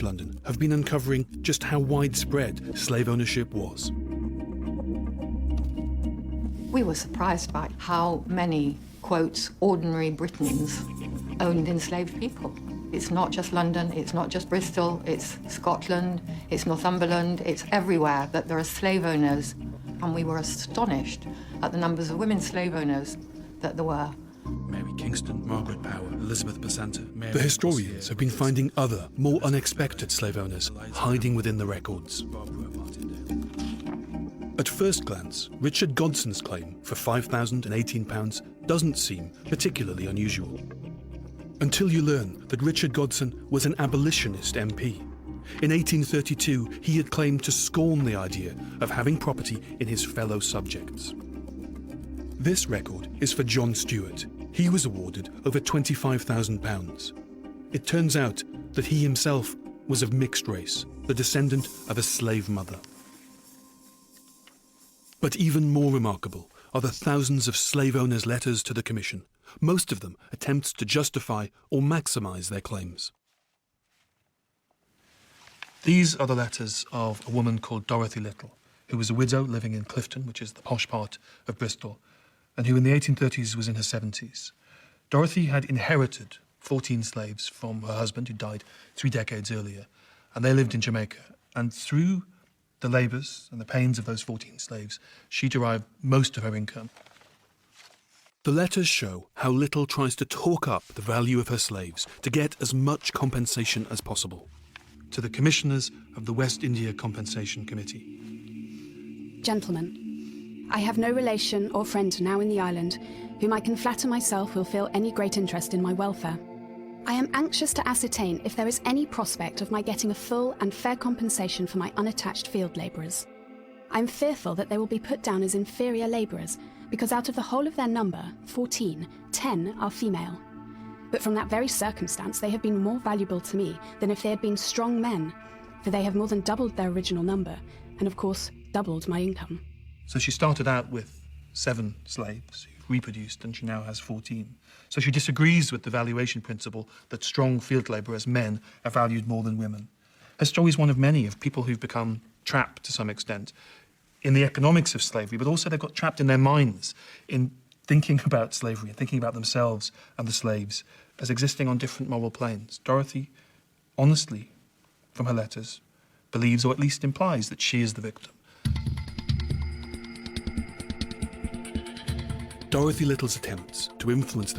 British London have been uncovering just how widespread slave ownership was. We were surprised by how many, quote, ordinary Britons owned enslaved people. It's not just London, it's not just Bristol, it's Scotland, it's Northumberland, it's everywhere that there are slave owners. And we were astonished at the numbers of women slave owners that there were. Mary Kingston, Margaret Power, Elizabeth Basanta. The historians have been finding other, more unexpected slave owners hiding within the records. At first glance, Richard Godson's claim for £5,018 doesn't seem particularly unusual. Until you learn that Richard Godson was an abolitionist MP. In 1832, he had claimed to scorn the idea of having property in his fellow subjects. This record is for John Stewart. He was awarded over £25,000. It turns out that he himself was of mixed race, the descendant of a slave mother. But even more remarkable are the thousands of slave owners' letters to the Commission, most of them attempts to justify or maximise their claims. These are the letters of a woman called Dorothy Little, who was a widow living in Clifton, which is the posh part of Bristol, and who in the 1830s was in her 70s. Dorothy had inherited 14 slaves from her husband, who died 3 decades earlier, and they lived in Jamaica. And through the labours and the pains of those 14 slaves, she derived most of her income. The letters show how Little tries to talk up the value of her slaves to get as much compensation as possible. To the commissioners of the West India Compensation Committee. Gentlemen, I have no relation or friend now in the island whom I can flatter myself will feel any great interest in my welfare. I am anxious to ascertain if there is any prospect of my getting a full and fair compensation for my unattached field labourers. I am fearful that they will be put down as inferior labourers because out of the whole of their number, 14, 10 are female. But from that very circumstance, they have been more valuable to me than if they had been strong men, for they have more than doubled their original number, and of course, doubled my income. So she started out with 7 slaves who reproduced, and she now has 14. So she disagrees with the valuation principle that strong field labourers, men, are valued more than women. Her story is one of many of people who've become trapped to some extent in the economics of slavery, but also they've got trapped in their minds in thinking about slavery and thinking about themselves and the slaves as existing on different moral planes. Dorothy, honestly, from her letters, believes, or at least implies, that she is the victim. Dorothy Little's attempts to influence the